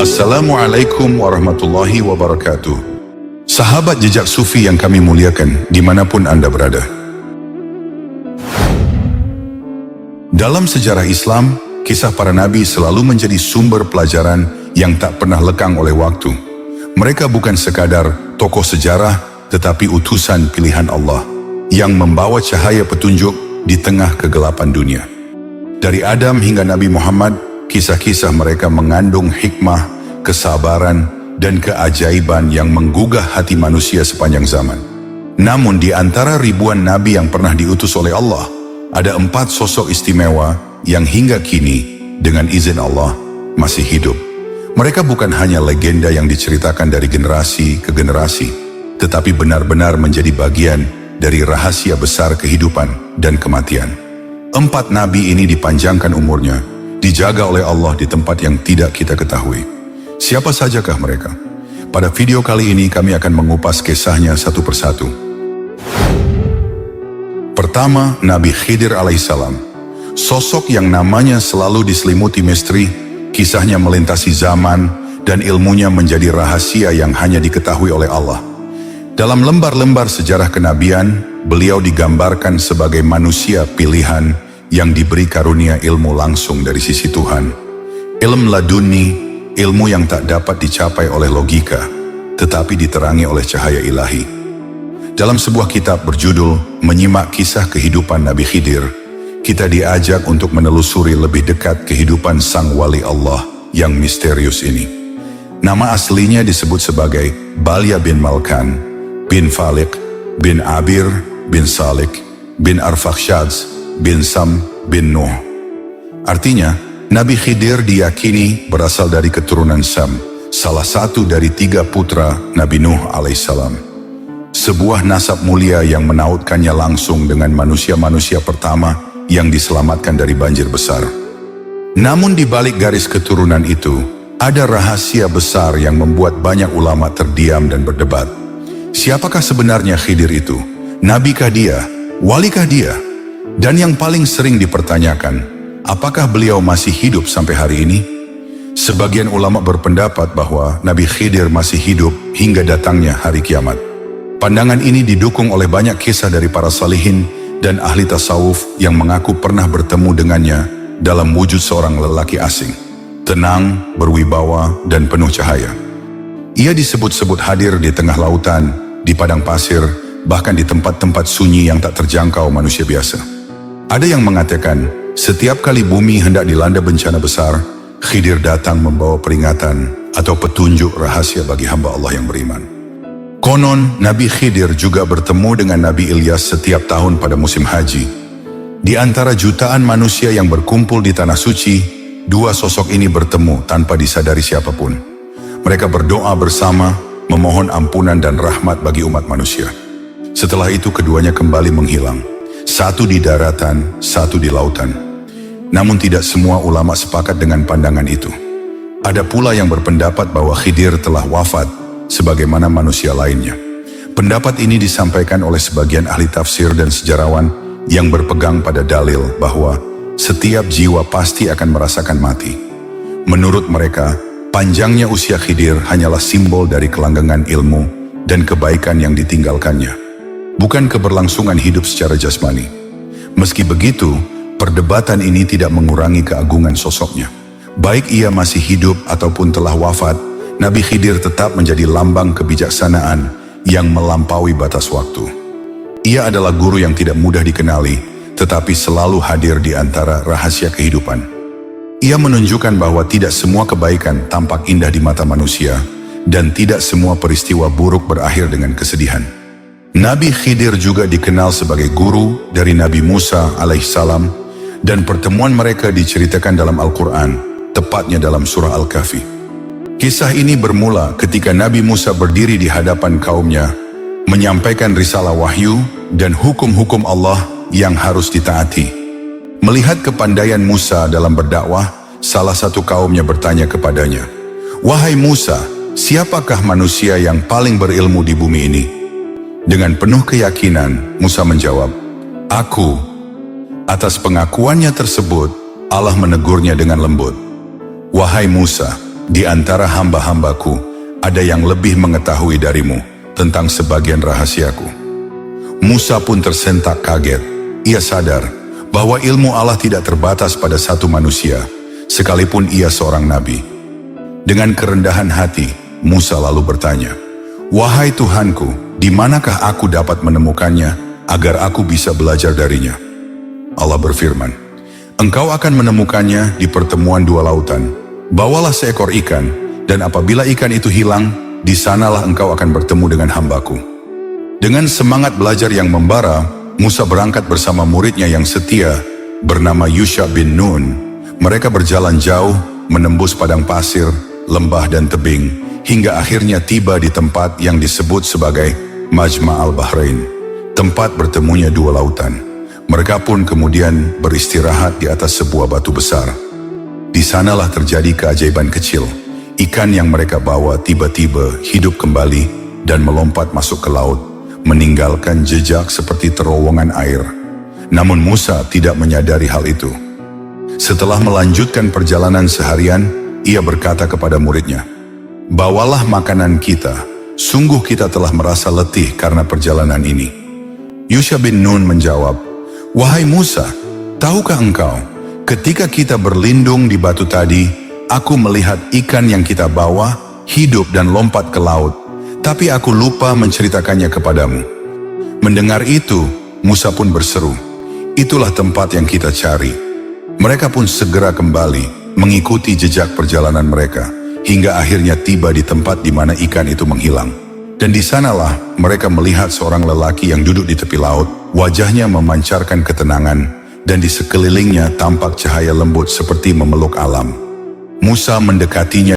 Assalamualaikum warahmatullahi wabarakatuh. Sahabat jejak sufi yang kami muliakan dimanapun Anda berada. Dalam sejarah Islam, kisah para nabi selalu menjadi sumber pelajaran yang tak pernah lekang oleh waktu. Mereka bukan sekadar tokoh sejarah, tetapi utusan pilihan Allah yang membawa cahaya petunjuk di tengah kegelapan dunia. Dari Adam hingga Nabi Muhammad, kisah-kisah mereka mengandung hikmah, kesabaran, dan keajaiban yang menggugah hati manusia sepanjang zaman. Namun di antara ribuan nabi yang pernah diutus oleh Allah, ada 4 sosok istimewa yang hingga kini, dengan izin Allah, masih hidup. Mereka bukan hanya legenda yang diceritakan dari generasi ke generasi, tetapi benar-benar menjadi bagian dari rahasia besar kehidupan dan kematian. 4 nabi ini dipanjangkan umurnya, dijaga oleh Allah di tempat yang tidak kita ketahui. Siapa sajakah mereka? Pada video kali ini kami akan mengupas kisahnya satu persatu. Pertama, Nabi Khidir alaihissalam. Sosok yang namanya selalu diselimuti misteri, kisahnya melintasi zaman, dan ilmunya menjadi rahasia yang hanya diketahui oleh Allah. Dalam lembar-lembar sejarah kenabian, beliau digambarkan sebagai manusia pilihan yang diberi karunia ilmu langsung dari sisi Tuhan. Ilmu laduni, ilmu yang tak dapat dicapai oleh logika, tetapi diterangi oleh cahaya ilahi. Dalam sebuah kitab berjudul Menyimak Kisah Kehidupan Nabi Khidir, kita diajak untuk menelusuri lebih dekat kehidupan sang wali Allah yang misterius ini. Nama aslinya disebut sebagai Balya bin Malkan, bin Falik, bin Abir, bin Salik, bin Arfakhshadz, bin Sam, bin Nuh. Artinya, Nabi Khidir diyakini berasal dari keturunan Sam, salah satu dari 3 putra Nabi Nuh alaihissalam. Sebuah nasab mulia yang menautkannya langsung dengan manusia-manusia pertama yang diselamatkan dari banjir besar. Namun di balik garis keturunan itu, ada rahasia besar yang membuat banyak ulama terdiam dan berdebat. Siapakah sebenarnya Khidir itu? Nabikah dia? Walikah dia? Dan yang paling sering dipertanyakan, apakah beliau masih hidup sampai hari ini? Sebagian ulama berpendapat bahwa Nabi Khidir masih hidup hingga datangnya hari kiamat. Pandangan ini didukung oleh banyak kisah dari para salihin dan ahli tasawuf yang mengaku pernah bertemu dengannya dalam wujud seorang lelaki asing, tenang, berwibawa, dan penuh cahaya. Ia disebut-sebut hadir di tengah lautan, di padang pasir, bahkan di tempat-tempat sunyi yang tak terjangkau manusia biasa. Ada yang mengatakan, setiap kali bumi hendak dilanda bencana besar, Khidir datang membawa peringatan atau petunjuk rahasia bagi hamba Allah yang beriman. Konon, Nabi Khidir juga bertemu dengan Nabi Ilyas setiap tahun pada musim haji. Di antara jutaan manusia yang berkumpul di Tanah Suci, 2 sosok ini bertemu tanpa disadari siapapun. Mereka berdoa bersama, memohon ampunan dan rahmat bagi umat manusia. Setelah itu keduanya kembali menghilang. Satu di daratan, satu di lautan. Namun tidak semua ulama sepakat dengan pandangan itu. Ada pula yang berpendapat bahwa Khidir telah wafat sebagaimana manusia lainnya. Pendapat ini disampaikan oleh sebagian ahli tafsir dan sejarawan yang berpegang pada dalil bahwa setiap jiwa pasti akan merasakan mati. Menurut mereka, panjangnya usia Khidir hanyalah simbol dari kelanggengan ilmu dan kebaikan yang ditinggalkannya, bukan keberlangsungan hidup secara jasmani. Meski begitu, perdebatan ini tidak mengurangi keagungan sosoknya. Baik ia masih hidup ataupun telah wafat, Nabi Khidir tetap menjadi lambang kebijaksanaan yang melampaui batas waktu. Ia adalah guru yang tidak mudah dikenali, tetapi selalu hadir di antara rahasia kehidupan. Ia menunjukkan bahwa tidak semua kebaikan tampak indah di mata manusia, dan tidak semua peristiwa buruk berakhir dengan kesedihan. Nabi Khidir juga dikenal sebagai guru dari Nabi Musa alaihissalam, dan pertemuan mereka diceritakan dalam Al-Quran, tepatnya dalam surah Al-Kahfi. Kisah ini bermula ketika Nabi Musa berdiri di hadapan kaumnya, menyampaikan risalah wahyu dan hukum-hukum Allah yang harus ditaati. Melihat kepandaian Musa dalam berdakwah, salah satu kaumnya bertanya kepadanya, "Wahai Musa, siapakah manusia yang paling berilmu di bumi ini?" Dengan penuh keyakinan, Musa menjawab, "Aku." Atas pengakuannya tersebut, Allah menegurnya dengan lembut, "Wahai Musa, di antara hamba-hambaku ada yang lebih mengetahui darimu tentang sebagian rahasiaku." Musa pun tersentak kaget. Ia sadar bahwa ilmu Allah tidak terbatas pada satu manusia, sekalipun ia seorang nabi. Dengan kerendahan hati, Musa lalu bertanya, "Wahai Tuhanku, di manakah aku dapat menemukannya agar aku bisa belajar darinya?" Allah berfirman, "Engkau akan menemukannya di pertemuan dua lautan. Bawalah seekor ikan, dan apabila ikan itu hilang, di sanalah engkau akan bertemu dengan hambaku." Dengan semangat belajar yang membara, Musa berangkat bersama muridnya yang setia bernama Yusha bin Nun. Mereka berjalan jauh, menembus padang pasir, lembah dan tebing, hingga akhirnya tiba di tempat yang disebut sebagai Majma' al-Bahrain, tempat bertemunya dua lautan. Mereka pun kemudian beristirahat di atas sebuah batu besar. Di sanalah terjadi keajaiban kecil. Ikan yang mereka bawa tiba-tiba hidup kembali dan melompat masuk ke laut, meninggalkan jejak seperti terowongan air. Namun Musa tidak menyadari hal itu. Setelah melanjutkan perjalanan seharian, ia berkata kepada muridnya, "Bawalah makanan kita, sungguh kita telah merasa letih karena perjalanan ini." Yusha bin Nun menjawab, "Wahai Musa, tahukah engkau, ketika kita berlindung di batu tadi, aku melihat ikan yang kita bawa hidup dan lompat ke laut, tapi aku lupa menceritakannya kepadamu." Mendengar itu, Musa pun berseru, "Itulah tempat yang kita cari." Mereka pun segera kembali, mengikuti jejak perjalanan mereka, hingga akhirnya tiba di tempat di mana ikan itu menghilang. Dan di sanalah mereka melihat seorang lelaki yang duduk di tepi laut, wajahnya memancarkan ketenangan, dan di sekelilingnya tampak cahaya lembut seperti memeluk alam. Musa mendekatinya